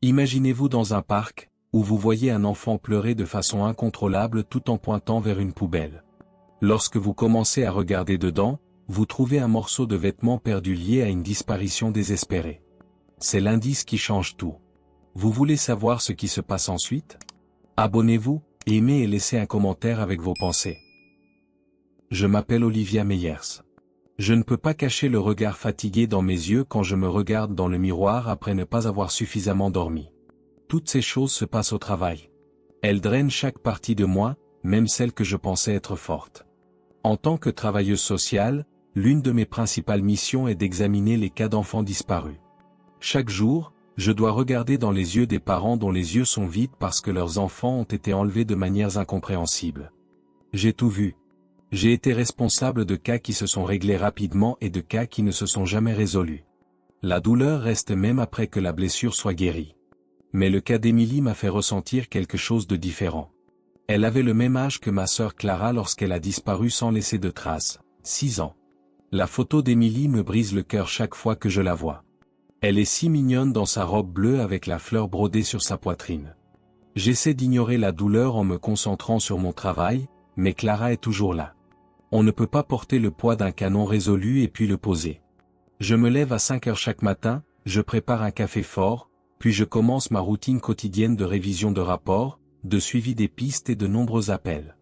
Imaginez-vous dans un parc, où vous voyez un enfant pleurer de façon incontrôlable tout en pointant vers une poubelle. Lorsque vous commencez à regarder dedans, vous trouvez un morceau de vêtement perdu lié à une disparition désespérée. C'est l'indice qui change tout. Vous voulez savoir ce qui se passe ensuite? Abonnez-vous, aimez et laissez un commentaire avec vos pensées. Je m'appelle Olivia Meyers. Je ne peux pas cacher le regard fatigué dans mes yeux quand je me regarde dans le miroir après ne pas avoir suffisamment dormi. Toutes ces choses se passent au travail. Elles drainent chaque partie de moi, même celle que je pensais être forte. En tant que travailleuse sociale, l'une de mes principales missions est d'examiner les cas d'enfants disparus. Chaque jour, je dois regarder dans les yeux des parents dont les yeux sont vides parce que leurs enfants ont été enlevés de manières incompréhensibles. J'ai tout vu. J'ai été responsable de cas qui se sont réglés rapidement et de cas qui ne se sont jamais résolus. La douleur reste même après que la blessure soit guérie. Mais le cas d'Émilie m'a fait ressentir quelque chose de différent. Elle avait le même âge que ma sœur Clara lorsqu'elle a disparu sans laisser de traces, 6 ans. La photo d'Émilie me brise le cœur chaque fois que je la vois. Elle est si mignonne dans sa robe bleue avec la fleur brodée sur sa poitrine. J'essaie d'ignorer la douleur en me concentrant sur mon travail, mais Clara est toujours là. On ne peut pas porter le poids d'un canon résolu et puis le poser. Je me lève à 5 heures chaque matin, je prépare un café fort, puis je commence ma routine quotidienne de révision de rapports, de suivi des pistes et de nombreux appels.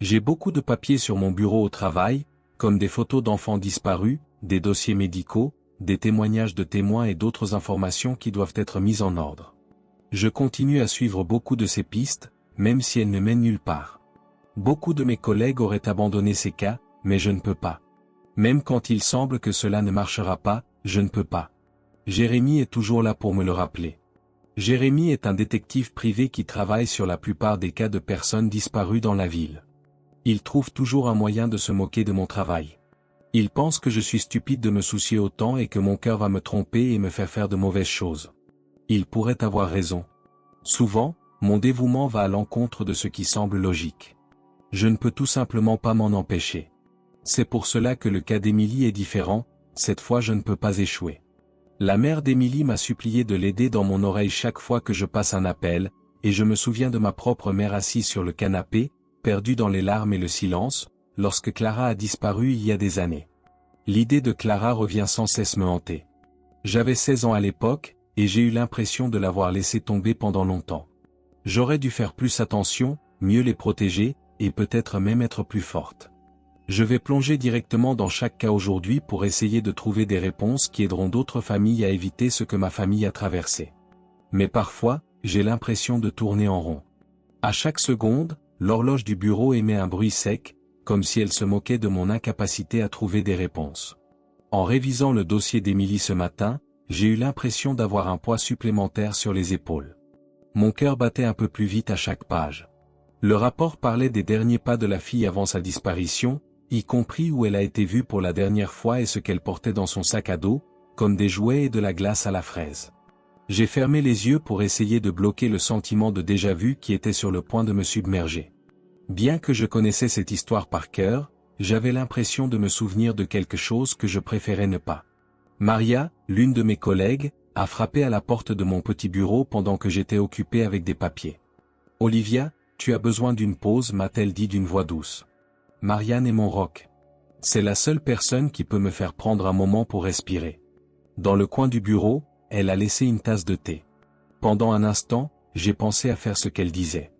J'ai beaucoup de papiers sur mon bureau au travail, comme des photos d'enfants disparus, des dossiers médicaux, des témoignages de témoins et d'autres informations qui doivent être mises en ordre. Je continue à suivre beaucoup de ces pistes, même si elles ne mènent nulle part. Beaucoup de mes collègues auraient abandonné ces cas, mais je ne peux pas. Même quand il semble que cela ne marchera pas, je ne peux pas. Jérémy est toujours là pour me le rappeler. Jérémy est un détective privé qui travaille sur la plupart des cas de personnes disparues dans la ville. Il trouve toujours un moyen de se moquer de mon travail. Il pense que je suis stupide de me soucier autant et que mon cœur va me tromper et me faire de mauvaises choses. Il pourrait avoir raison. Souvent, mon dévouement va à l'encontre de ce qui semble logique. Je ne peux tout simplement pas m'en empêcher. C'est pour cela que le cas d'Émilie est différent, cette fois je ne peux pas échouer. La mère d'Émilie m'a supplié de l'aider dans mon oreille chaque fois que je passe un appel, et je me souviens de ma propre mère assise sur le canapé, perdue dans les larmes et le silence, lorsque Clara a disparu il y a des années. L'idée de Clara revient sans cesse me hanter. J'avais 16 ans à l'époque, et j'ai eu l'impression de l'avoir laissée tomber pendant longtemps. J'aurais dû faire plus attention, mieux les protéger, et peut-être même être plus forte. Je vais plonger directement dans chaque cas aujourd'hui pour essayer de trouver des réponses qui aideront d'autres familles à éviter ce que ma famille a traversé. Mais parfois, j'ai l'impression de tourner en rond. À chaque seconde, l'horloge du bureau émet un bruit sec, comme si elle se moquait de mon incapacité à trouver des réponses. En révisant le dossier d'Émilie ce matin, j'ai eu l'impression d'avoir un poids supplémentaire sur les épaules. Mon cœur battait un peu plus vite à chaque page. Le rapport parlait des derniers pas de la fille avant sa disparition, y compris où elle a été vue pour la dernière fois et ce qu'elle portait dans son sac à dos, comme des jouets et de la glace à la fraise. J'ai fermé les yeux pour essayer de bloquer le sentiment de déjà-vu qui était sur le point de me submerger. Bien que je connaissais cette histoire par cœur, j'avais l'impression de me souvenir de quelque chose que je préférais ne pas. Maria, l'une de mes collègues, a frappé à la porte de mon petit bureau pendant que j'étais occupé avec des papiers. « Olivia, tu as besoin d'une pause » m'a-t-elle dit d'une voix douce. Marianne est mon roc. C'est la seule personne qui peut me faire prendre un moment pour respirer. Dans le coin du bureau, elle a laissé une tasse de thé. Pendant un instant, j'ai pensé à faire ce qu'elle disait.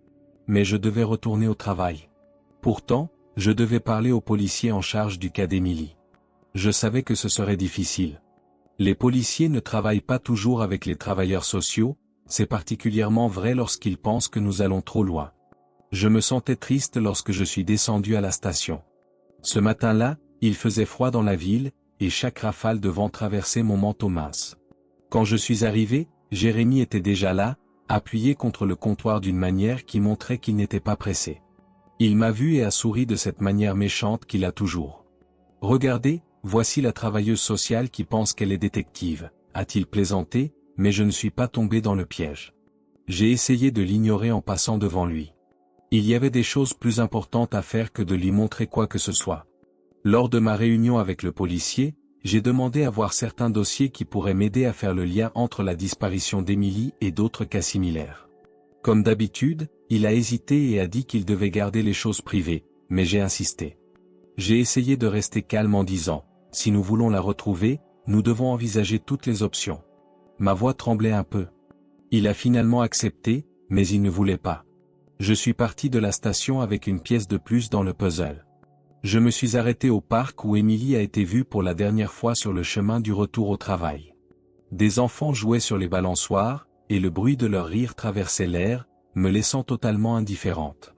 Mais je devais retourner au travail. Pourtant, je devais parler au policier en charge du cas d'Émilie. Je savais que ce serait difficile. Les policiers ne travaillent pas toujours avec les travailleurs sociaux, c'est particulièrement vrai lorsqu'ils pensent que nous allons trop loin. Je me sentais triste lorsque je suis descendu à la station. Ce matin-là, il faisait froid dans la ville, et chaque rafale de vent traversait mon manteau mince. Quand je suis arrivé, Jérémy était déjà là, appuyé contre le comptoir d'une manière qui montrait qu'il n'était pas pressé. Il m'a vu et a souri de cette manière méchante qu'il a toujours. « Regardez, voici la travailleuse sociale qui pense qu'elle est détective », a-t-il plaisanté, mais je ne suis pas tombé dans le piège. J'ai essayé de l'ignorer en passant devant lui. Il y avait des choses plus importantes à faire que de lui montrer quoi que ce soit. Lors de ma réunion avec le policier, j'ai demandé à voir certains dossiers qui pourraient m'aider à faire le lien entre la disparition d'Émilie et d'autres cas similaires. Comme d'habitude, il a hésité et a dit qu'il devait garder les choses privées, mais j'ai insisté. J'ai essayé de rester calme en disant, si nous voulons la retrouver, nous devons envisager toutes les options. Ma voix tremblait un peu. Il a finalement accepté, mais il ne voulait pas. Je suis parti de la station avec une pièce de plus dans le puzzle. Je me suis arrêté au parc où Émilie a été vue pour la dernière fois sur le chemin du retour au travail. Des enfants jouaient sur les balançoires, et le bruit de leur rire traversait l'air, me laissant totalement indifférente.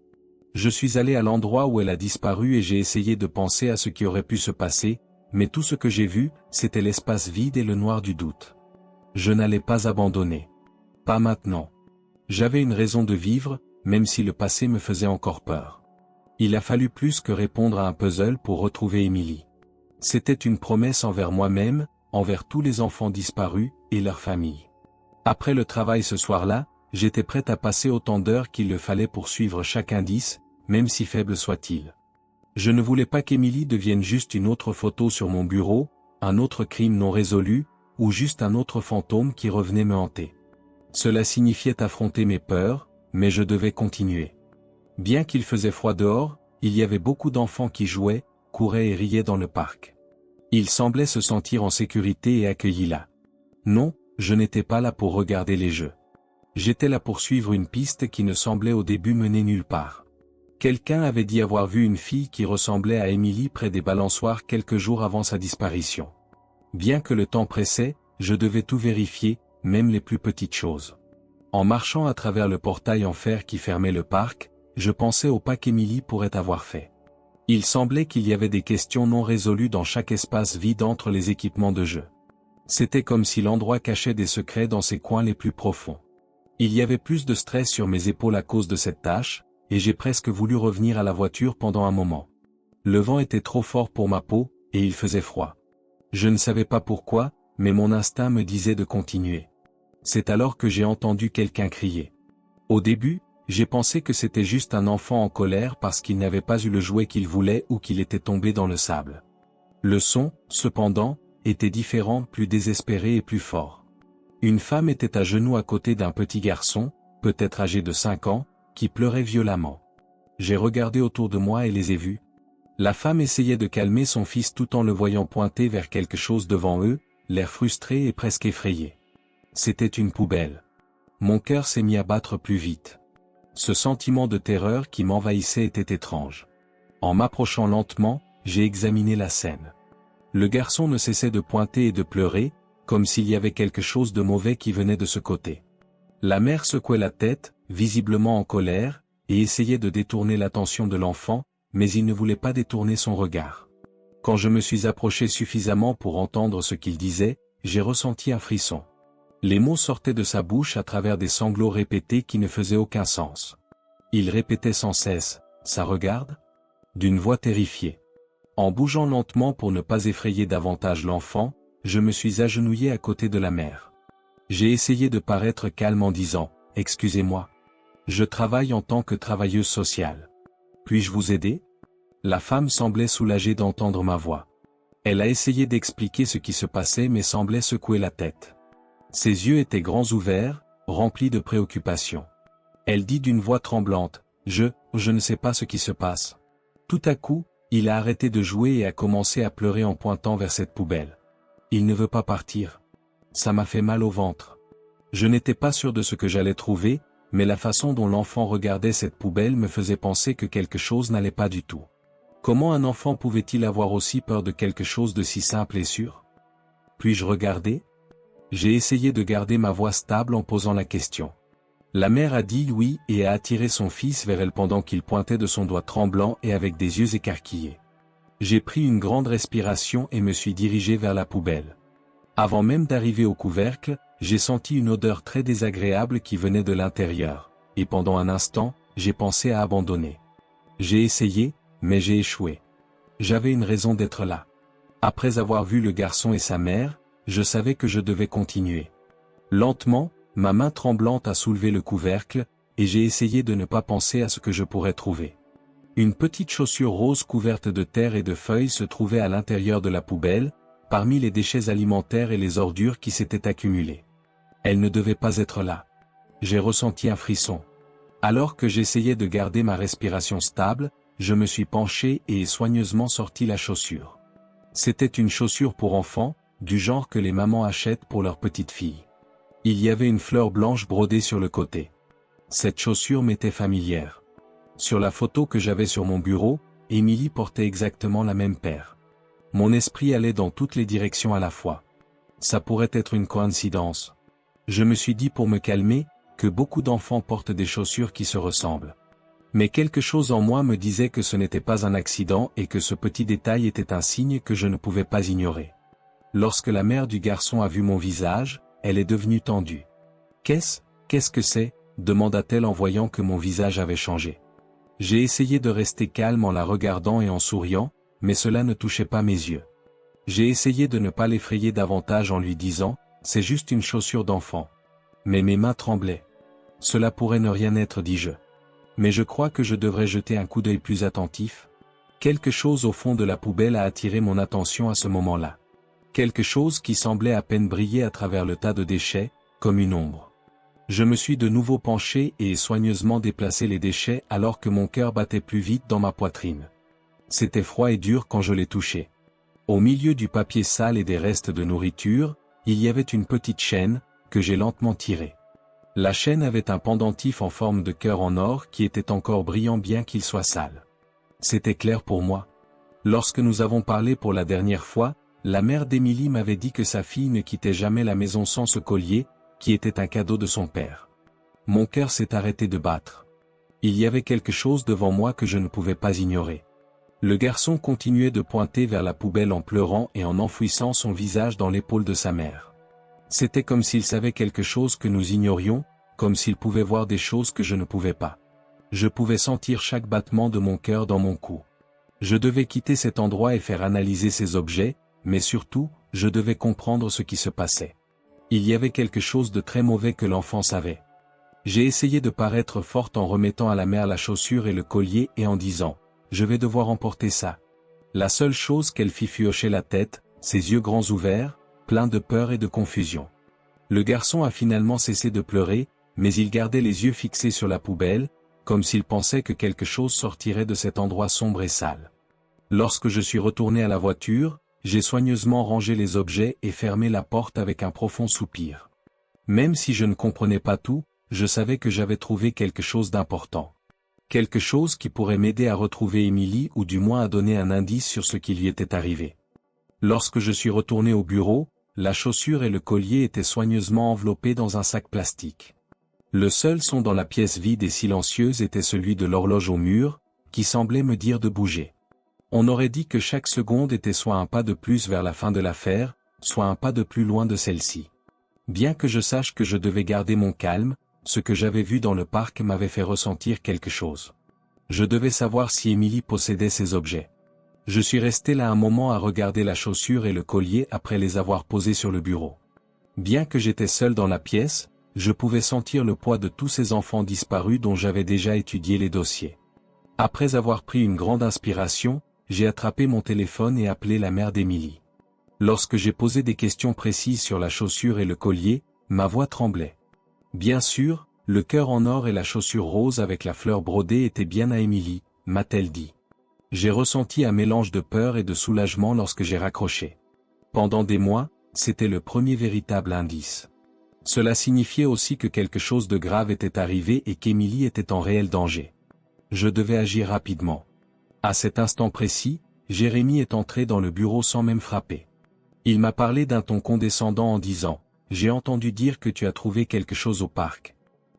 Je suis allé à l'endroit où elle a disparu et j'ai essayé de penser à ce qui aurait pu se passer, mais tout ce que j'ai vu, c'était l'espace vide et le noir du doute. Je n'allais pas abandonner. Pas maintenant. J'avais une raison de vivre, même si le passé me faisait encore peur. Il a fallu plus que répondre à un puzzle pour retrouver Émilie. C'était une promesse envers moi-même, envers tous les enfants disparus, et leurs familles. Après le travail ce soir-là, j'étais prête à passer autant d'heures qu'il le fallait pour suivre chaque indice, même si faible soit-il. Je ne voulais pas qu'Émilie devienne juste une autre photo sur mon bureau, un autre crime non résolu, ou juste un autre fantôme qui revenait me hanter. Cela signifiait affronter mes peurs, mais je devais continuer. Bien qu'il faisait froid dehors, il y avait beaucoup d'enfants qui jouaient, couraient et riaient dans le parc. Ils semblaient se sentir en sécurité et accueillis là. Non, je n'étais pas là pour regarder les jeux. J'étais là pour suivre une piste qui ne semblait au début mener nulle part. Quelqu'un avait dit avoir vu une fille qui ressemblait à Émilie près des balançoires quelques jours avant sa disparition. Bien que le temps pressait, je devais tout vérifier, même les plus petites choses. En marchant à travers le portail en fer qui fermait le parc, je pensais au pas qu'Émilie pourrait avoir fait. Il semblait qu'il y avait des questions non résolues dans chaque espace vide entre les équipements de jeu. C'était comme si l'endroit cachait des secrets dans ses coins les plus profonds. Il y avait plus de stress sur mes épaules à cause de cette tâche, et j'ai presque voulu revenir à la voiture pendant un moment. Le vent était trop fort pour ma peau, et il faisait froid. Je ne savais pas pourquoi, mais mon instinct me disait de continuer. C'est alors que j'ai entendu quelqu'un crier. Au début, j'ai pensé que c'était juste un enfant en colère parce qu'il n'avait pas eu le jouet qu'il voulait ou qu'il était tombé dans le sable. Le son, cependant, était différent, plus désespéré et plus fort. Une femme était à genoux à côté d'un petit garçon, peut-être âgé de 5 ans, qui pleurait violemment. J'ai regardé autour de moi et les ai vus. La femme essayait de calmer son fils tout en le voyant pointer vers quelque chose devant eux, l'air frustré et presque effrayé. C'était une poubelle. Mon cœur s'est mis à battre plus vite. Ce sentiment de terreur qui m'envahissait était étrange. En m'approchant lentement, j'ai examiné la scène. Le garçon ne cessait de pointer et de pleurer, comme s'il y avait quelque chose de mauvais qui venait de ce côté. La mère secouait la tête, visiblement en colère, et essayait de détourner l'attention de l'enfant, mais il ne voulait pas détourner son regard. Quand je me suis approché suffisamment pour entendre ce qu'il disait, j'ai ressenti un frisson. Les mots sortaient de sa bouche à travers des sanglots répétés qui ne faisaient aucun sens. Il répétait sans cesse, « Ça regarde ?» d'une voix terrifiée. En bougeant lentement pour ne pas effrayer davantage l'enfant, je me suis agenouillé à côté de la mère. J'ai essayé de paraître calme en disant, « Excusez-moi. Je travaille en tant que travailleuse sociale. Puis-je vous aider ?» La femme semblait soulagée d'entendre ma voix. Elle a essayé d'expliquer ce qui se passait mais semblait secouer la tête. Ses yeux étaient grands ouverts, remplis de préoccupation. Elle dit d'une voix tremblante, « Je ne sais pas ce qui se passe. » Tout à coup, il a arrêté de jouer et a commencé à pleurer en pointant vers cette poubelle. Il ne veut pas partir. Ça m'a fait mal au ventre. Je n'étais pas sûr de ce que j'allais trouver, mais la façon dont l'enfant regardait cette poubelle me faisait penser que quelque chose n'allait pas du tout. Comment un enfant pouvait-il avoir aussi peur de quelque chose de si simple et sûr? Puis-je regarder? J'ai essayé de garder ma voix stable en posant la question. La mère a dit oui et a attiré son fils vers elle pendant qu'il pointait de son doigt tremblant et avec des yeux écarquillés. J'ai pris une grande respiration et me suis dirigé vers la poubelle. Avant même d'arriver au couvercle, j'ai senti une odeur très désagréable qui venait de l'intérieur, et pendant un instant, j'ai pensé à abandonner. J'ai essayé, mais j'ai échoué. J'avais une raison d'être là. Après avoir vu le garçon et sa mère, je savais que je devais continuer. Lentement, ma main tremblante a soulevé le couvercle, et j'ai essayé de ne pas penser à ce que je pourrais trouver. Une petite chaussure rose couverte de terre et de feuilles se trouvait à l'intérieur de la poubelle, parmi les déchets alimentaires et les ordures qui s'étaient accumulées. Elle ne devait pas être là. J'ai ressenti un frisson. Alors que j'essayais de garder ma respiration stable, je me suis penché et ai soigneusement sorti la chaussure. C'était une chaussure pour enfants, du genre que les mamans achètent pour leurs petites filles. Il y avait une fleur blanche brodée sur le côté. Cette chaussure m'était familière. Sur la photo que j'avais sur mon bureau, Émilie portait exactement la même paire. Mon esprit allait dans toutes les directions à la fois. Ça pourrait être une coïncidence. Je me suis dit pour me calmer, que beaucoup d'enfants portent des chaussures qui se ressemblent. Mais quelque chose en moi me disait que ce n'était pas un accident et que ce petit détail était un signe que je ne pouvais pas ignorer. Lorsque la mère du garçon a vu mon visage, elle est devenue tendue. Qu'est-ce que c'est ? Demanda-t-elle en voyant que mon visage avait changé. J'ai essayé de rester calme en la regardant et en souriant, mais cela ne touchait pas mes yeux. J'ai essayé de ne pas l'effrayer davantage en lui disant « c'est juste une chaussure d'enfant ». Mais mes mains tremblaient. Cela pourrait ne rien être, dis-je. Mais je crois que je devrais jeter un coup d'œil plus attentif. Quelque chose au fond de la poubelle a attiré mon attention à ce moment-là. Quelque chose qui semblait à peine briller à travers le tas de déchets, comme une ombre. Je me suis de nouveau penché et ai soigneusement déplacé les déchets alors que mon cœur battait plus vite dans ma poitrine. C'était froid et dur quand je l'ai touché. Au milieu du papier sale et des restes de nourriture, il y avait une petite chaîne, que j'ai lentement tirée. La chaîne avait un pendentif en forme de cœur en or qui était encore brillant bien qu'il soit sale. C'était clair pour moi. Lorsque nous avons parlé pour la dernière fois, la mère d'Émilie m'avait dit que sa fille ne quittait jamais la maison sans ce collier, qui était un cadeau de son père. Mon cœur s'est arrêté de battre. Il y avait quelque chose devant moi que je ne pouvais pas ignorer. Le garçon continuait de pointer vers la poubelle en pleurant et en enfouissant son visage dans l'épaule de sa mère. C'était comme s'il savait quelque chose que nous ignorions, comme s'il pouvait voir des choses que je ne pouvais pas. Je pouvais sentir chaque battement de mon cœur dans mon cou. Je devais quitter cet endroit et faire analyser ces objets, mais surtout, je devais comprendre ce qui se passait. Il y avait quelque chose de très mauvais que l'enfant savait. J'ai essayé de paraître forte en remettant à la mère la chaussure et le collier et en disant « Je vais devoir emporter ça ». La seule chose qu'elle fit fut hocher la tête, ses yeux grands ouverts, pleins de peur et de confusion. Le garçon a finalement cessé de pleurer, mais il gardait les yeux fixés sur la poubelle, comme s'il pensait que quelque chose sortirait de cet endroit sombre et sale. Lorsque je suis retourné à la voiture, j'ai soigneusement rangé les objets et fermé la porte avec un profond soupir. Même si je ne comprenais pas tout, je savais que j'avais trouvé quelque chose d'important. Quelque chose qui pourrait m'aider à retrouver Émilie ou du moins à donner un indice sur ce qui lui était arrivé. Lorsque je suis retourné au bureau, la chaussure et le collier étaient soigneusement enveloppés dans un sac plastique. Le seul son dans la pièce vide et silencieuse était celui de l'horloge au mur, qui semblait me dire de bouger. On aurait dit que chaque seconde était soit un pas de plus vers la fin de l'affaire, soit un pas de plus loin de celle-ci. Bien que je sache que je devais garder mon calme, ce que j'avais vu dans le parc m'avait fait ressentir quelque chose. Je devais savoir si Émilie possédait ces objets. Je suis resté là un moment à regarder la chaussure et le collier après les avoir posés sur le bureau. Bien que j'étais seul dans la pièce, je pouvais sentir le poids de tous ces enfants disparus dont j'avais déjà étudié les dossiers. Après avoir pris une grande inspiration, j'ai attrapé mon téléphone et appelé la mère d'Émilie. Lorsque j'ai posé des questions précises sur la chaussure et le collier, ma voix tremblait. Bien sûr, le cœur en or et la chaussure rose avec la fleur brodée étaient bien à Émilie, m'a-t-elle dit. J'ai ressenti un mélange de peur et de soulagement lorsque j'ai raccroché. Pendant des mois, c'était le premier véritable indice. Cela signifiait aussi que quelque chose de grave était arrivé et qu'Émilie était en réel danger. Je devais agir rapidement. À cet instant précis, Jérémy est entré dans le bureau sans même frapper. Il m'a parlé d'un ton condescendant en disant « J'ai entendu dire que tu as trouvé quelque chose au parc. »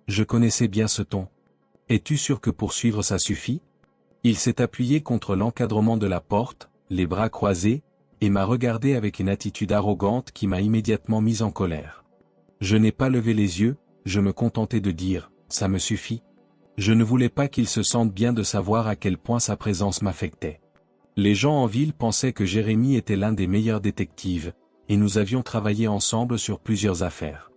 Je connaissais bien ce ton. « Es-tu sûr que poursuivre ça suffit ?» Il s'est appuyé contre l'encadrement de la porte, les bras croisés, et m'a regardé avec une attitude arrogante qui m'a immédiatement mis en colère. Je n'ai pas levé les yeux, je me contentais de dire « ça me suffit ». Je ne voulais pas qu'il se sente bien de savoir à quel point sa présence m'affectait. Les gens en ville pensaient que Jérémy était l'un des meilleurs détectives, et nous avions travaillé ensemble sur plusieurs affaires.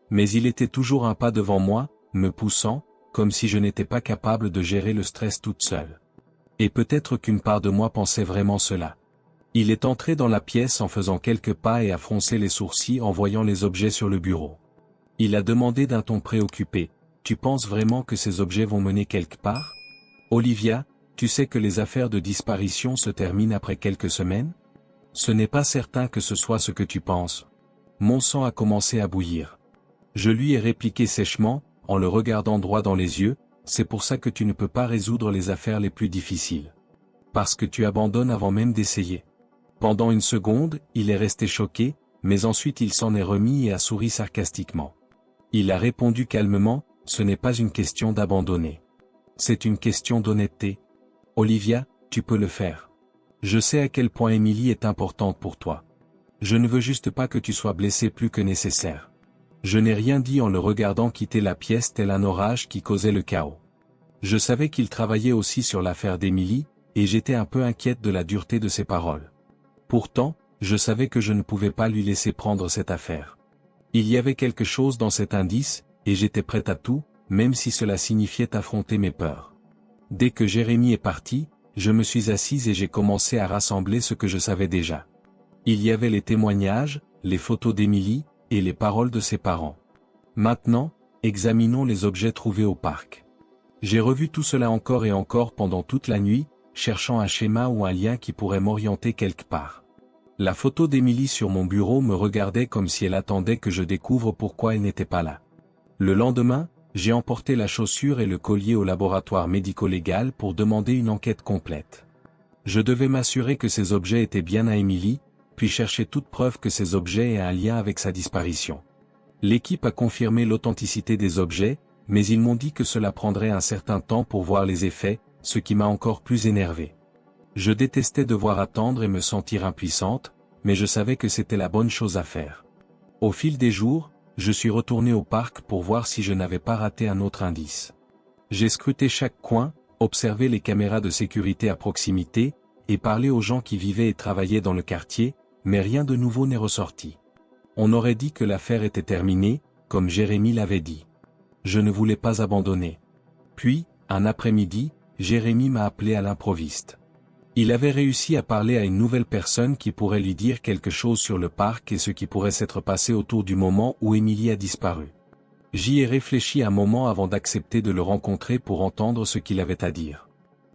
Mais il était toujours un pas devant moi, me poussant, comme si je n'étais pas capable de gérer le stress toute seule. Et peut-être qu'une part de moi pensait vraiment cela. Il est entré dans la pièce en faisant quelques pas et a froncé les sourcils en voyant les objets sur le bureau. Il a demandé d'un ton préoccupé, « Tu penses vraiment que ces objets vont mener quelque part? Olivia, tu sais que les affaires de disparition se terminent après quelques semaines? Ce n'est pas certain que ce soit ce que tu penses. » Mon sang a commencé à bouillir. Je lui ai répliqué sèchement, en le regardant droit dans les yeux, « C'est pour ça que tu ne peux pas résoudre les affaires les plus difficiles. Parce que tu abandonnes avant même d'essayer. » Pendant une seconde, il est resté choqué, mais ensuite il s'en est remis et a souri sarcastiquement. Il a répondu calmement, « Ce n'est pas une question d'abandonner. C'est une question d'honnêteté. Olivia, tu peux le faire. Je sais à quel point Emily est importante pour toi. Je ne veux juste pas que tu sois blessé plus que nécessaire. » Je n'ai rien dit en le regardant quitter la pièce tel un orage qui causait le chaos. Je savais qu'il travaillait aussi sur l'affaire d'Emily, et j'étais un peu inquiète de la dureté de ses paroles. Pourtant, je savais que je ne pouvais pas lui laisser prendre cette affaire. Il y avait quelque chose dans cet indice, et j'étais prête à tout, même si cela signifiait affronter mes peurs. Dès que Jérémy est parti, je me suis assise et j'ai commencé à rassembler ce que je savais déjà. Il y avait les témoignages, les photos d'Emily, et les paroles de ses parents. Maintenant, examinons les objets trouvés au parc. J'ai revu tout cela encore et encore pendant toute la nuit, cherchant un schéma ou un lien qui pourrait m'orienter quelque part. La photo d'Emily sur mon bureau me regardait comme si elle attendait que je découvre pourquoi elle n'était pas là. Le lendemain, j'ai emporté la chaussure et le collier au laboratoire médico-légal pour demander une enquête complète. Je devais m'assurer que ces objets étaient bien à Emily, puis chercher toute preuve que ces objets aient un lien avec sa disparition. L'équipe a confirmé l'authenticité des objets, mais ils m'ont dit que cela prendrait un certain temps pour voir les effets, ce qui m'a encore plus énervé. Je détestais devoir attendre et me sentir impuissante, mais je savais que c'était la bonne chose à faire. Au fil des jours, je suis retourné au parc pour voir si je n'avais pas raté un autre indice. J'ai scruté chaque coin, observé les caméras de sécurité à proximité, et parlé aux gens qui vivaient et travaillaient dans le quartier, mais rien de nouveau n'est ressorti. On aurait dit que l'affaire était terminée, comme Jérémy l'avait dit. Je ne voulais pas abandonner. Puis, un après-midi, Jérémy m'a appelé à l'improviste. Il avait réussi à parler à une nouvelle personne qui pourrait lui dire quelque chose sur le parc et ce qui pourrait s'être passé autour du moment où Emily a disparu. J'y ai réfléchi un moment avant d'accepter de le rencontrer pour entendre ce qu'il avait à dire.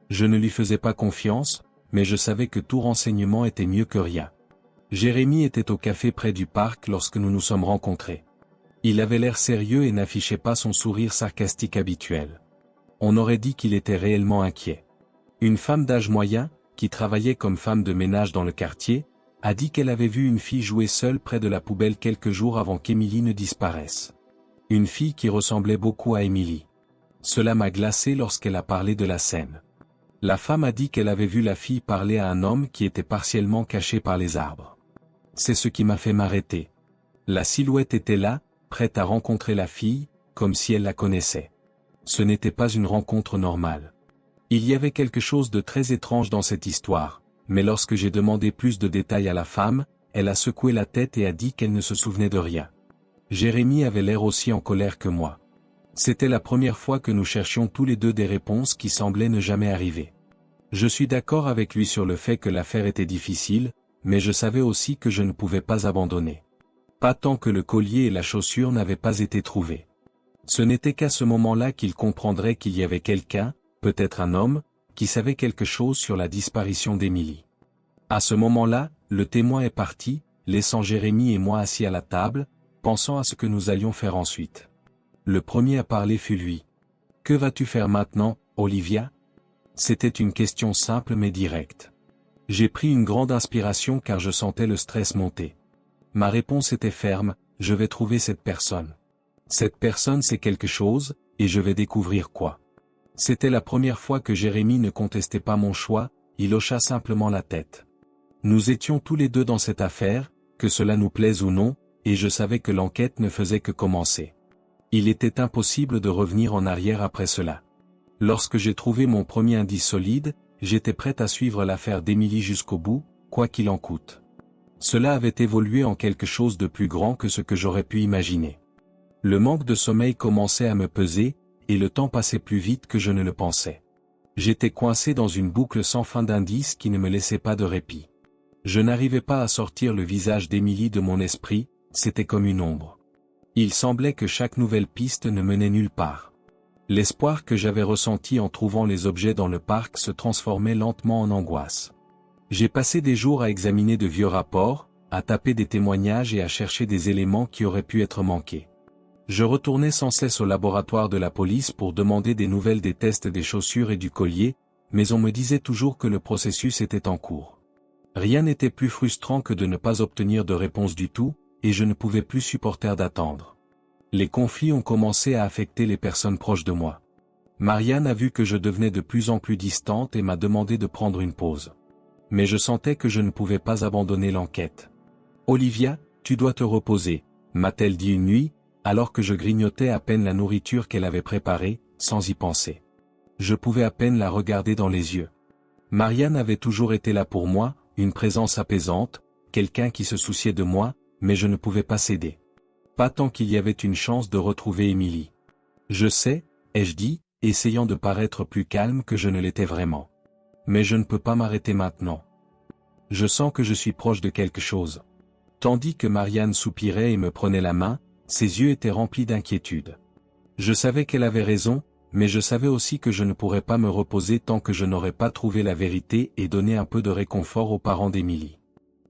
Je ne lui faisais pas confiance, mais je savais que tout renseignement était mieux que rien. Jérémy était au café près du parc lorsque nous nous sommes rencontrés. Il avait l'air sérieux et n'affichait pas son sourire sarcastique habituel. On aurait dit qu'il était réellement inquiet. Une femme d'âge moyen, qui travaillait comme femme de ménage dans le quartier, a dit qu'elle avait vu une fille jouer seule près de la poubelle quelques jours avant qu'Emily ne disparaisse. Une fille qui ressemblait beaucoup à Emily. Cela m'a glacé lorsqu'elle a parlé de la scène. La femme a dit qu'elle avait vu la fille parler à un homme qui était partiellement caché par les arbres. C'est ce qui m'a fait m'arrêter. La silhouette était là, prête à rencontrer la fille, comme si elle la connaissait. Ce n'était pas une rencontre normale. Il y avait quelque chose de très étrange dans cette histoire, mais lorsque j'ai demandé plus de détails à la femme, elle a secoué la tête et a dit qu'elle ne se souvenait de rien. Jérémy avait l'air aussi en colère que moi. C'était la première fois que nous cherchions tous les deux des réponses qui semblaient ne jamais arriver. Je suis d'accord avec lui sur le fait que l'affaire était difficile, mais je savais aussi que je ne pouvais pas abandonner. Pas tant que le collier et la chaussure n'avaient pas été trouvés. Ce n'était qu'à ce moment-là qu'il comprendrait qu'il y avait quelqu'un, peut-être un homme, qui savait quelque chose sur la disparition d'Emily. À ce moment-là, le témoin est parti, laissant Jérémy et moi assis à la table, pensant à ce que nous allions faire ensuite. Le premier à parler fut lui. « Que vas-tu faire maintenant, Olivia ?» C'était une question simple mais directe. J'ai pris une grande inspiration car je sentais le stress monter. Ma réponse était ferme, je vais trouver cette personne. Cette personne sait quelque chose, et je vais découvrir quoi. C'était la première fois que Jérémy ne contestait pas mon choix, il hocha simplement la tête. Nous étions tous les deux dans cette affaire, que cela nous plaise ou non, et je savais que l'enquête ne faisait que commencer. Il était impossible de revenir en arrière après cela. Lorsque j'ai trouvé mon premier indice solide, j'étais prête à suivre l'affaire d'Emily jusqu'au bout, quoi qu'il en coûte. Cela avait évolué en quelque chose de plus grand que ce que j'aurais pu imaginer. Le manque de sommeil commençait à me peser, et le temps passait plus vite que je ne le pensais. J'étais coincé dans une boucle sans fin d'indices qui ne me laissait pas de répit. Je n'arrivais pas à sortir le visage d'Émilie de mon esprit, c'était comme une ombre. Il semblait que chaque nouvelle piste ne menait nulle part. L'espoir que j'avais ressenti en trouvant les objets dans le parc se transformait lentement en angoisse. J'ai passé des jours à examiner de vieux rapports, à taper des témoignages et à chercher des éléments qui auraient pu être manqués. Je retournais sans cesse au laboratoire de la police pour demander des nouvelles des tests des chaussures et du collier, mais on me disait toujours que le processus était en cours. Rien n'était plus frustrant que de ne pas obtenir de réponse du tout, et je ne pouvais plus supporter d'attendre. Les conflits ont commencé à affecter les personnes proches de moi. Marianne a vu que je devenais de plus en plus distante et m'a demandé de prendre une pause. Mais je sentais que je ne pouvais pas abandonner l'enquête. « Olivia, tu dois te reposer », m'a-t-elle dit une nuit, alors que je grignotais à peine la nourriture qu'elle avait préparée, sans y penser. Je pouvais à peine la regarder dans les yeux. Marianne avait toujours été là pour moi, une présence apaisante, quelqu'un qui se souciait de moi, mais je ne pouvais pas céder. Pas tant qu'il y avait une chance de retrouver Émilie. Je sais, ai-je dit, essayant de paraître plus calme que je ne l'étais vraiment. Mais je ne peux pas m'arrêter maintenant. Je sens que je suis proche de quelque chose. Tandis que Marianne soupirait et me prenait la main, ses yeux étaient remplis d'inquiétude. Je savais qu'elle avait raison, mais je savais aussi que je ne pourrais pas me reposer tant que je n'aurais pas trouvé la vérité et donné un peu de réconfort aux parents d'Émilie.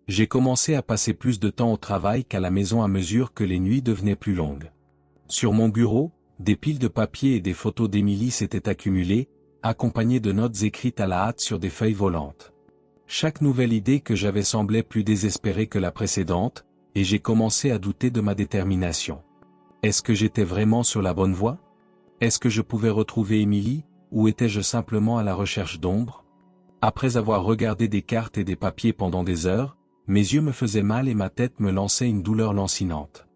J'ai commencé à passer plus de temps au travail qu'à la maison à mesure que les nuits devenaient plus longues. Sur mon bureau, des piles de papier et des photos d'Émilie s'étaient accumulées, accompagnées de notes écrites à la hâte sur des feuilles volantes. Chaque nouvelle idée que j'avais semblait plus désespérée que la précédente, et j'ai commencé à douter de ma détermination. Est-ce que j'étais vraiment sur la bonne voie? Est-ce que je pouvais retrouver Émilie, ou étais-je simplement à la recherche d'ombre? Après avoir regardé des cartes et des papiers pendant des heures, mes yeux me faisaient mal et ma tête me lançait une douleur lancinante.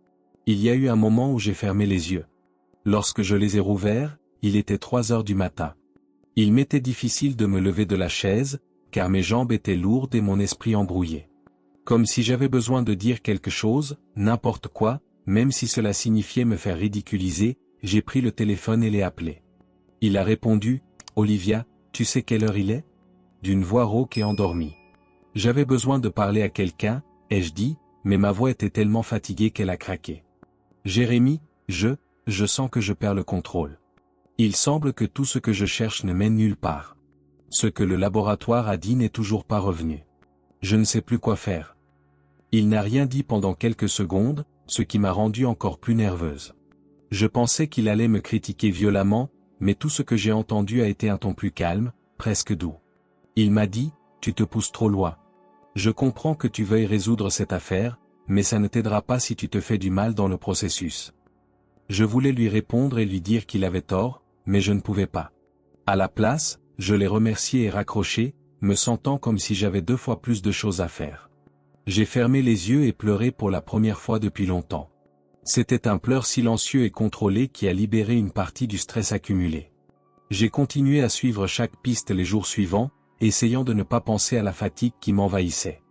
Il y a eu un moment où j'ai fermé les yeux. Lorsque je les ai rouverts, il était 3 heures du matin. Il m'était difficile de me lever de la chaise, car mes jambes étaient lourdes et mon esprit embrouillé. Comme si j'avais besoin de dire quelque chose, n'importe quoi, même si cela signifiait me faire ridiculiser, j'ai pris le téléphone et l'ai appelé. Il a répondu, « Olivia, tu sais quelle heure il est ?» d'une voix rauque et endormie. J'avais besoin de parler à quelqu'un, ai-je dit, mais ma voix était tellement fatiguée qu'elle a craqué. Jérémie, je sens que je perds le contrôle. Il semble que tout ce que je cherche ne mène nulle part. Ce que le laboratoire a dit n'est toujours pas revenu. Je ne sais plus quoi faire. Il n'a rien dit pendant quelques secondes, ce qui m'a rendue encore plus nerveuse. Je pensais qu'il allait me critiquer violemment, mais tout ce que j'ai entendu a été un ton plus calme, presque doux. Il m'a dit, « Tu te pousses trop loin. Je comprends que tu veuilles résoudre cette affaire, mais ça ne t'aidera pas si tu te fais du mal dans le processus. » Je voulais lui répondre et lui dire qu'il avait tort, mais je ne pouvais pas. À la place, je l'ai remercié et raccroché, me sentant comme si j'avais 2 fois plus de choses à faire. J'ai fermé les yeux et pleuré pour la première fois depuis longtemps. C'était un pleur silencieux et contrôlé qui a libéré une partie du stress accumulé. J'ai continué à suivre chaque piste les jours suivants, essayant de ne pas penser à la fatigue qui m'envahissait.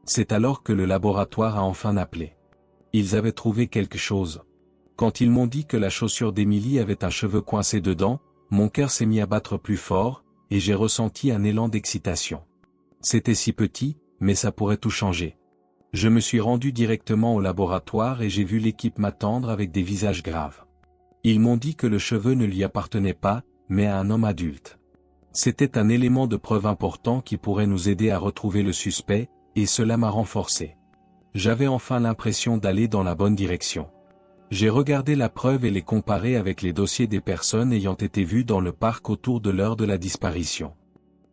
C'est alors que le laboratoire a enfin appelé. Ils avaient trouvé quelque chose. Quand ils m'ont dit que la chaussure d'Émilie avait un cheveu coincé dedans, mon cœur s'est mis à battre plus fort, et j'ai ressenti un élan d'excitation. C'était si petit, mais ça pourrait tout changer. Je me suis rendu directement au laboratoire et j'ai vu l'équipe m'attendre avec des visages graves. Ils m'ont dit que le cheveu ne lui appartenait pas, mais à un homme adulte. C'était un élément de preuve important qui pourrait nous aider à retrouver le suspect, et cela m'a renforcé. J'avais enfin l'impression d'aller dans la bonne direction. J'ai regardé la preuve et les comparé avec les dossiers des personnes ayant été vues dans le parc autour de l'heure de la disparition.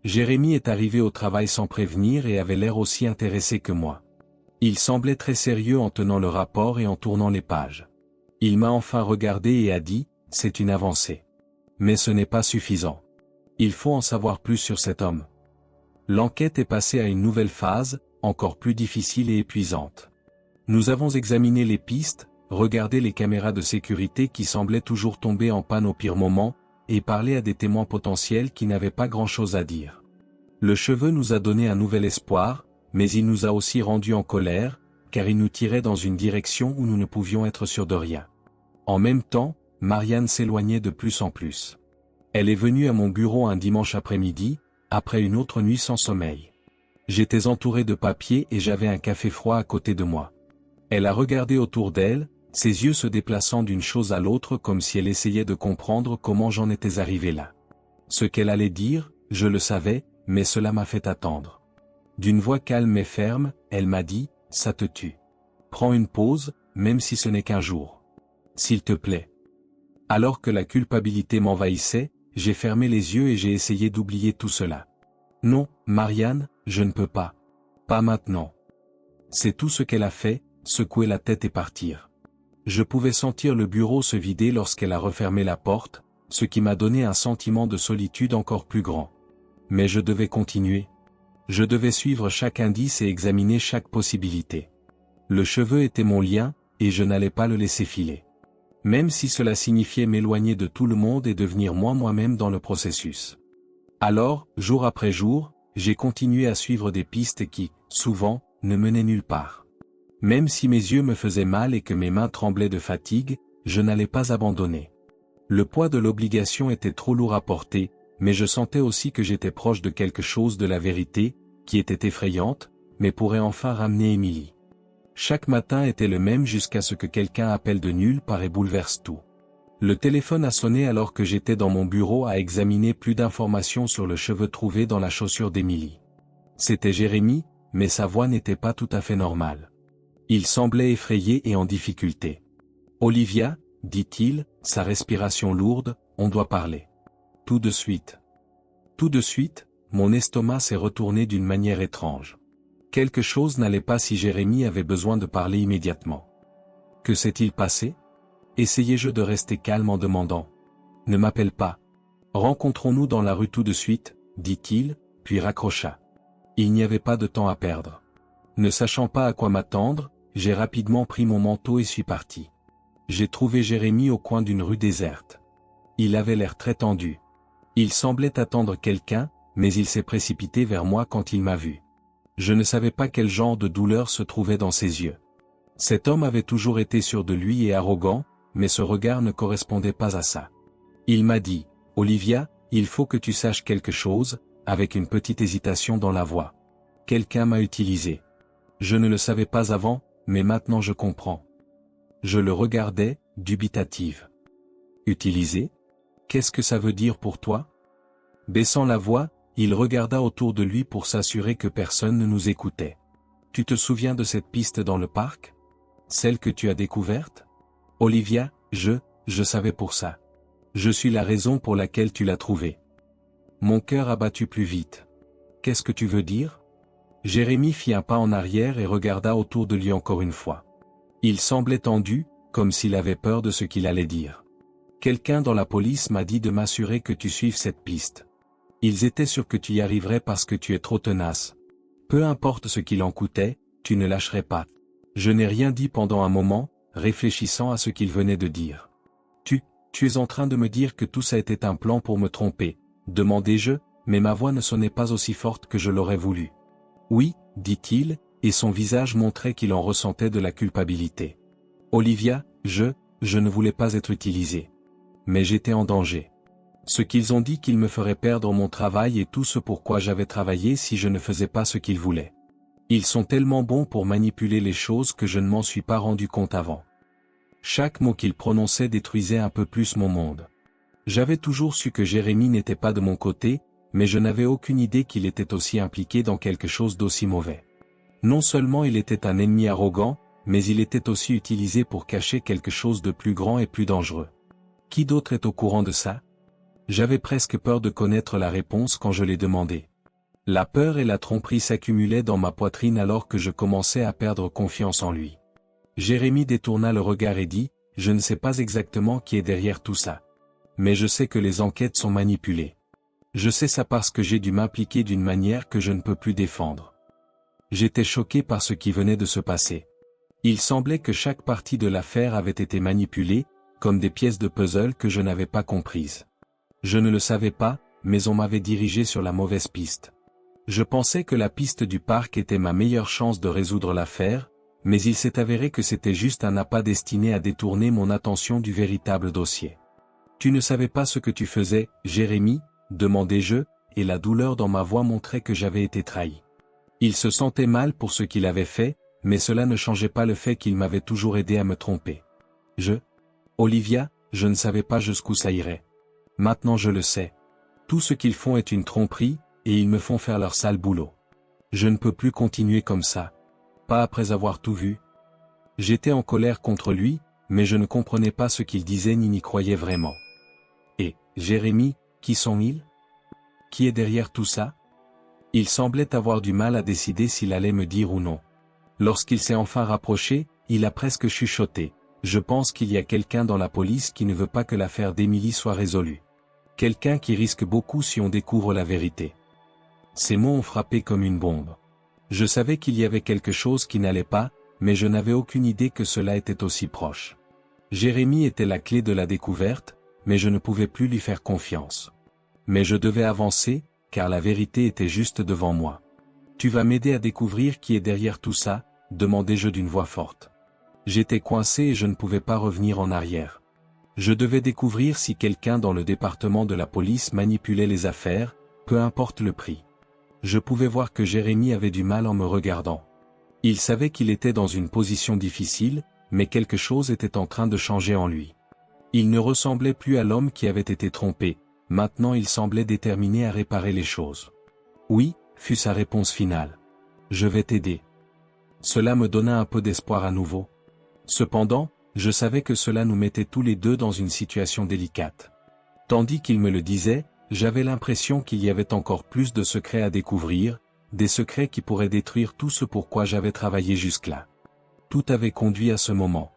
Jérémie est arrivé au travail sans prévenir et avait l'air aussi intéressé que moi. Il semblait très sérieux en tenant le rapport et en tournant les pages. Il m'a enfin regardé et a dit, « C'est une avancée. Mais ce n'est pas suffisant. Il faut en savoir plus sur cet homme. » L'enquête est passée à une nouvelle phase, encore plus difficile et épuisante. Nous avons examiné les pistes, regardé les caméras de sécurité qui semblaient toujours tomber en panne au pire moment, et parlé à des témoins potentiels qui n'avaient pas grand-chose à dire. Le cheveu nous a donné un nouvel espoir, mais il nous a aussi rendus en colère, car il nous tirait dans une direction où nous ne pouvions être sûrs de rien. En même temps, Marianne s'éloignait de plus en plus. Elle est venue à mon bureau un dimanche après-midi, après une autre nuit sans sommeil. J'étais entouré de papier et j'avais un café froid à côté de moi. Elle a regardé autour d'elle, ses yeux se déplaçant d'une chose à l'autre comme si elle essayait de comprendre comment j'en étais arrivé là. Ce qu'elle allait dire, je le savais, mais cela m'a fait attendre. D'une voix calme et ferme, elle m'a dit, « Ça te tue. Prends une pause, même si ce n'est qu'un jour. S'il te plaît. » Alors que la culpabilité m'envahissait, j'ai fermé les yeux et j'ai essayé d'oublier tout cela. « Non, Marianne, je ne peux pas. Pas maintenant. » C'est tout ce qu'elle a fait, secouer la tête et partir. Je pouvais sentir le bureau se vider lorsqu'elle a refermé la porte, ce qui m'a donné un sentiment de solitude encore plus grand. Mais je devais continuer. Je devais suivre chaque indice et examiner chaque possibilité. Le cheveu était mon lien, et je n'allais pas le laisser filer. Même si cela signifiait m'éloigner de tout le monde et devenir moi-même dans le processus. Alors, jour après jour, j'ai continué à suivre des pistes qui, souvent, ne menaient nulle part. Même si mes yeux me faisaient mal et que mes mains tremblaient de fatigue, je n'allais pas abandonner. Le poids de l'obligation était trop lourd à porter, mais je sentais aussi que j'étais proche de quelque chose de la vérité, qui était effrayante, mais pourrait enfin ramener Émilie. Chaque matin était le même jusqu'à ce que quelqu'un appelle de nulle part et bouleverse tout. Le téléphone a sonné alors que j'étais dans mon bureau à examiner plus d'informations sur le cheveu trouvé dans la chaussure d'Émilie. C'était Jérémy, mais sa voix n'était pas tout à fait normale. Il semblait effrayé et en difficulté. « Olivia, dit-il, sa respiration lourde, on doit parler. Tout de suite. » Tout de suite, mon estomac s'est retourné d'une manière étrange. Quelque chose n'allait pas si Jérémy avait besoin de parler immédiatement. Que s'est-il passé? Essayai-je de rester calme en demandant. « Ne m'appelle pas. Rencontrons-nous dans la rue tout de suite, dit-il, puis raccrocha. Il n'y avait pas de temps à perdre. Ne sachant pas à quoi m'attendre, j'ai rapidement pris mon manteau et suis parti. J'ai trouvé Jérémy au coin d'une rue déserte. Il avait l'air très tendu. Il semblait attendre quelqu'un, mais il s'est précipité vers moi quand il m'a vu. Je ne savais pas quel genre de douleur se trouvait dans ses yeux. Cet homme avait toujours été sûr de lui et arrogant, mais ce regard ne correspondait pas à ça. Il m'a dit, « Olivia, il faut que tu saches quelque chose », avec une petite hésitation dans la voix. Quelqu'un m'a utilisé. Je ne le savais pas avant, mais maintenant je comprends. Je le regardais, dubitative. Utilisé? Qu'est-ce que ça veut dire pour toi? Baissant la voix, il regarda autour de lui pour s'assurer que personne ne nous écoutait. Tu te souviens de cette piste dans le parc? Celle que tu as découverte? Olivia, je savais pour ça. Je suis la raison pour laquelle tu l'as trouvée. Mon cœur a battu plus vite. Qu'est-ce que tu veux dire? Jérémy fit un pas en arrière et regarda autour de lui encore une fois. Il semblait tendu, comme s'il avait peur de ce qu'il allait dire. Quelqu'un dans la police m'a dit de m'assurer que tu suives cette piste. Ils étaient sûrs que tu y arriverais parce que tu es trop tenace. Peu importe ce qu'il en coûtait, tu ne lâcherais pas. Je n'ai rien dit pendant un moment, réfléchissant à ce qu'il venait de dire. Tu es en train de me dire que tout ça était un plan pour me tromper, demandai-je, mais ma voix ne sonnait pas aussi forte que je l'aurais voulu. Oui, dit-il, et son visage montrait qu'il en ressentait de la culpabilité. Olivia, je ne voulais pas être utilisé. Mais j'étais en danger. Ce qu'ils ont dit qu'ils me feraient perdre mon travail et tout ce pourquoi j'avais travaillé si je ne faisais pas ce qu'ils voulaient. Ils sont tellement bons pour manipuler les choses que je ne m'en suis pas rendu compte avant. Chaque mot qu'il prononçait détruisait un peu plus mon monde. J'avais toujours su que Jérémy n'était pas de mon côté, mais je n'avais aucune idée qu'il était aussi impliqué dans quelque chose d'aussi mauvais. Non seulement il était un ennemi arrogant, mais il était aussi utilisé pour cacher quelque chose de plus grand et plus dangereux. Qui d'autre est au courant de ça? J'avais presque peur de connaître la réponse quand je l'ai demandé. La peur et la tromperie s'accumulaient dans ma poitrine alors que je commençais à perdre confiance en lui. Jérémy détourna le regard et dit, « Je ne sais pas exactement qui est derrière tout ça. Mais je sais que les enquêtes sont manipulées. Je sais ça parce que j'ai dû m'impliquer d'une manière que je ne peux plus défendre. » J'étais choqué par ce qui venait de se passer. Il semblait que chaque partie de l'affaire avait été manipulée, comme des pièces de puzzle que je n'avais pas comprises. Je ne le savais pas, mais on m'avait dirigé sur la mauvaise piste. Je pensais que la piste du parc était ma meilleure chance de résoudre l'affaire, mais il s'est avéré que c'était juste un appât destiné à détourner mon attention du véritable dossier. « Tu ne savais pas ce que tu faisais, Jérémy ?» demandai-je, et la douleur dans ma voix montrait que j'avais été trahi. Il se sentait mal pour ce qu'il avait fait, mais cela ne changeait pas le fait qu'il m'avait toujours aidé à me tromper. Olivia, je ne savais pas jusqu'où ça irait. Maintenant je le sais. Tout ce qu'ils font est une tromperie, et ils me font faire leur sale boulot. Je ne peux plus continuer comme ça. Pas après avoir tout vu. J'étais en colère contre lui, mais je ne comprenais pas ce qu'il disait ni n'y croyais vraiment. Et, Jérémie, qui sont-ils? Qui est derrière tout ça? Il semblait avoir du mal à décider s'il allait me dire ou non. Lorsqu'il s'est enfin rapproché, il a presque chuchoté. Je pense qu'il y a quelqu'un dans la police qui ne veut pas que l'affaire d'Emily soit résolue. Quelqu'un qui risque beaucoup si on découvre la vérité. Ces mots ont frappé comme une bombe. Je savais qu'il y avait quelque chose qui n'allait pas, mais je n'avais aucune idée que cela était aussi proche. Jérémie était la clé de la découverte, mais je ne pouvais plus lui faire confiance. Mais je devais avancer, car la vérité était juste devant moi. Tu vas m'aider à découvrir qui est derrière tout ça, demandai-je d'une voix forte. J'étais coincé et je ne pouvais pas revenir en arrière. Je devais découvrir si quelqu'un dans le département de la police manipulait les affaires, peu importe le prix. Je pouvais voir que Jérémie avait du mal en me regardant. Il savait qu'il était dans une position difficile, mais quelque chose était en train de changer en lui. Il ne ressemblait plus à l'homme qui avait été trompé, maintenant il semblait déterminé à réparer les choses. Oui, fut sa réponse finale. Je vais t'aider. Cela me donna un peu d'espoir à nouveau. Cependant, je savais que cela nous mettait tous les deux dans une situation délicate. Tandis qu'il me le disait, j'avais l'impression qu'il y avait encore plus de secrets à découvrir, des secrets qui pourraient détruire tout ce pour quoi j'avais travaillé jusque-là. Tout avait conduit à ce moment.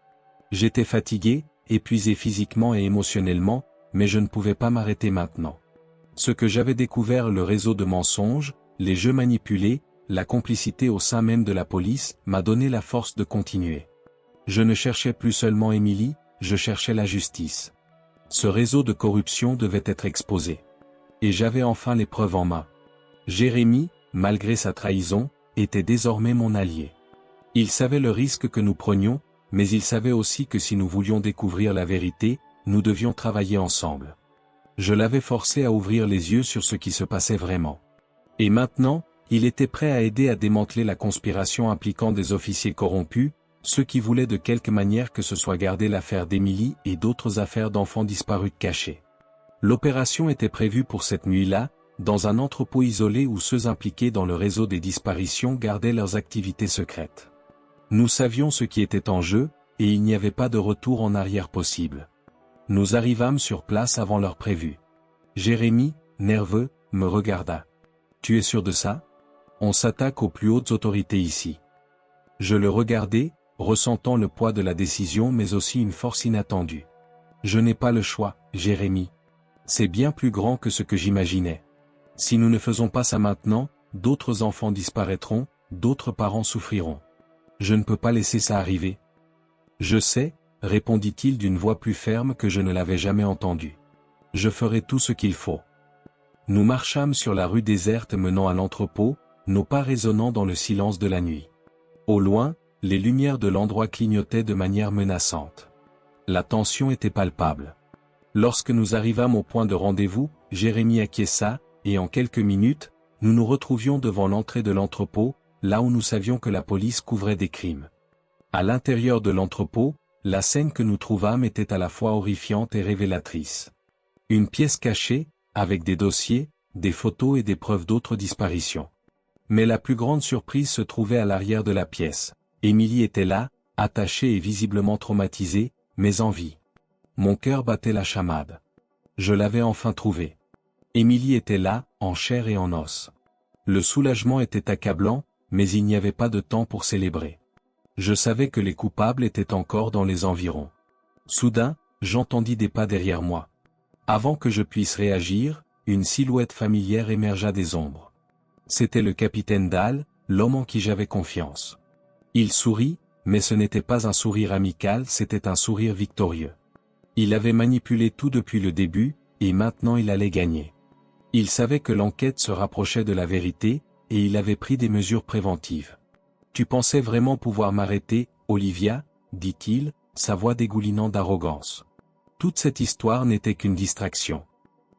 J'étais fatigué, épuisé physiquement et émotionnellement, mais je ne pouvais pas m'arrêter maintenant. Ce que j'avais découvert, le réseau de mensonges, les jeux manipulés, la complicité au sein même de la police, m'a donné la force de continuer. Je ne cherchais plus seulement Emily, je cherchais la justice. Ce réseau de corruption devait être exposé. Et j'avais enfin les preuves en main. Jérémie, malgré sa trahison, était désormais mon allié. Il savait le risque que nous prenions, mais il savait aussi que si nous voulions découvrir la vérité, nous devions travailler ensemble. Je l'avais forcé à ouvrir les yeux sur ce qui se passait vraiment. Et maintenant, il était prêt à aider à démanteler la conspiration impliquant des officiers corrompus, ceux qui voulaient de quelque manière que ce soit garder l'affaire d'Emily et d'autres affaires d'enfants disparus cachés. L'opération était prévue pour cette nuit-là, dans un entrepôt isolé où ceux impliqués dans le réseau des disparitions gardaient leurs activités secrètes. Nous savions ce qui était en jeu, et il n'y avait pas de retour en arrière possible. Nous arrivâmes sur place avant l'heure prévue. Jérémie, nerveux, me regarda. « Tu es sûr de ça? On s'attaque aux plus hautes autorités ici. » Je le regardai, ressentant le poids de la décision mais aussi une force inattendue. « Je n'ai pas le choix, Jérémie. C'est bien plus grand que ce que j'imaginais. Si nous ne faisons pas ça maintenant, d'autres enfants disparaîtront, d'autres parents souffriront. Je ne peux pas laisser ça arriver. » « Je sais, » répondit-il d'une voix plus ferme que je ne l'avais jamais entendue. « Je ferai tout ce qu'il faut. » Nous marchâmes sur la rue déserte menant à l'entrepôt, nos pas résonnant dans le silence de la nuit. Au loin, les lumières de l'endroit clignotaient de manière menaçante. La tension était palpable. Lorsque nous arrivâmes au point de rendez-vous, Jérémie acquiesça, et en quelques minutes, nous nous retrouvions devant l'entrée de l'entrepôt, là où nous savions que la police couvrait des crimes. À l'intérieur de l'entrepôt, la scène que nous trouvâmes était à la fois horrifiante et révélatrice. Une pièce cachée, avec des dossiers, des photos et des preuves d'autres disparitions. Mais la plus grande surprise se trouvait à l'arrière de la pièce. Emily était là, attachée et visiblement traumatisée, mais en vie. Mon cœur battait la chamade. Je l'avais enfin trouvée. Emily était là, en chair et en os. Le soulagement était accablant, mais il n'y avait pas de temps pour célébrer. Je savais que les coupables étaient encore dans les environs. Soudain, j'entendis des pas derrière moi. Avant que je puisse réagir, une silhouette familière émergea des ombres. C'était le capitaine Dahl, l'homme en qui j'avais confiance. Il sourit, mais ce n'était pas un sourire amical, c'était un sourire victorieux. Il avait manipulé tout depuis le début, et maintenant il allait gagner. Il savait que l'enquête se rapprochait de la vérité, et il avait pris des mesures préventives. « Tu pensais vraiment pouvoir m'arrêter, Olivia ?» dit-il, sa voix dégoulinant d'arrogance. Toute cette histoire n'était qu'une distraction.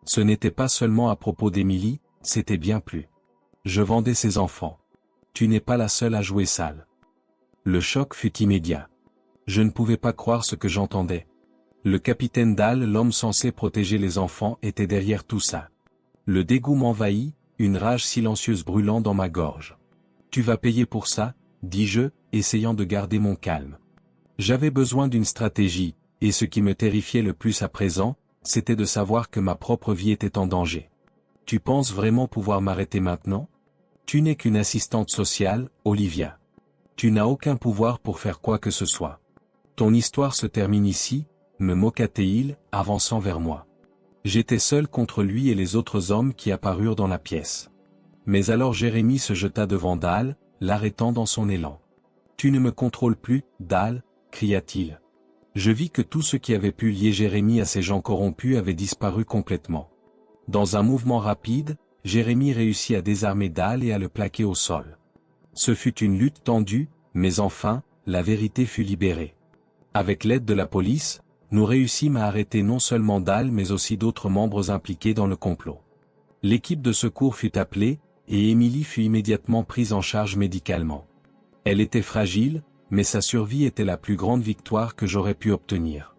Ce n'était pas seulement à propos d'Emily, c'était bien plus. Je vendais ses enfants. tu n'es pas la seule à jouer sale. Le choc fut immédiat. Je ne pouvais pas croire ce que j'entendais. Le capitaine Dahl, l'homme censé protéger les enfants, était derrière tout ça. Le dégoût m'envahit, une rage silencieuse brûlant dans ma gorge. Tu vas payer pour ça, dis-je, essayant de garder mon calme. J'avais besoin d'une stratégie, et ce qui me terrifiait le plus à présent, c'était de savoir que ma propre vie était en danger. Tu penses vraiment pouvoir m'arrêter maintenant? Tu n'es qu'une assistante sociale, Olivia. Tu n'as aucun pouvoir pour faire quoi que ce soit. Ton histoire se termine ici, me moqua-t-il, avançant vers moi. J'étais seul contre lui et les autres hommes qui apparurent dans la pièce. Mais alors Jérémie se jeta devant Dahl, l'arrêtant dans son élan. « Tu ne me contrôles plus, Dahl » cria-t-il. Je vis que tout ce qui avait pu lier Jérémie à ces gens corrompus avait disparu complètement. Dans un mouvement rapide, Jérémie réussit à désarmer Dahl et à le plaquer au sol. Ce fut une lutte tendue, mais enfin, la vérité fut libérée. Avec l'aide de la police, nous réussîmes à arrêter non seulement Dahl mais aussi d'autres membres impliqués dans le complot. L'équipe de secours fut appelée, et Emily fut immédiatement prise en charge médicalement. Elle était fragile, mais sa survie était la plus grande victoire que j'aurais pu obtenir.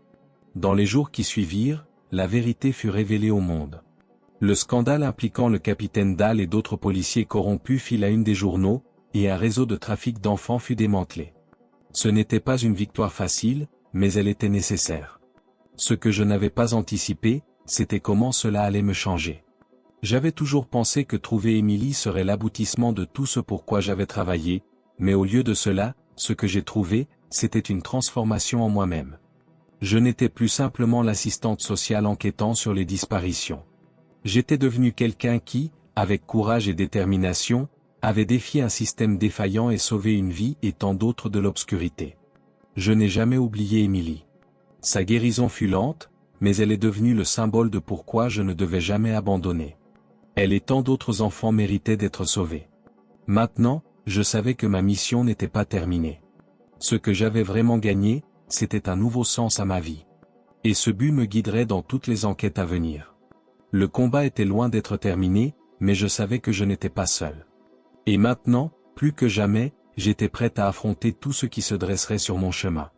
Dans les jours qui suivirent, la vérité fut révélée au monde. Le scandale impliquant le capitaine Dahl et d'autres policiers corrompus fit la une des journaux, et un réseau de trafic d'enfants fut démantelé. Ce n'était pas une victoire facile, mais elle était nécessaire. Ce que je n'avais pas anticipé, c'était comment cela allait me changer. J'avais toujours pensé que trouver Emily serait l'aboutissement de tout ce pour quoi j'avais travaillé, mais au lieu de cela, ce que j'ai trouvé, c'était une transformation en moi-même. Je n'étais plus simplement l'assistante sociale enquêtant sur les disparitions. J'étais devenu quelqu'un qui, avec courage et détermination, avait défié un système défaillant et sauvé une vie et tant d'autres de l'obscurité. Je n'ai jamais oublié Emily. Sa guérison fut lente, mais elle est devenue le symbole de pourquoi je ne devais jamais abandonner. Elle et tant d'autres enfants méritaient d'être sauvés. Maintenant, je savais que ma mission n'était pas terminée. Ce que j'avais vraiment gagné, c'était un nouveau sens à ma vie. Et ce but me guiderait dans toutes les enquêtes à venir. Le combat était loin d'être terminé, mais je savais que je n'étais pas seul. Et maintenant, plus que jamais, j'étais prêt à affronter tout ce qui se dresserait sur mon chemin.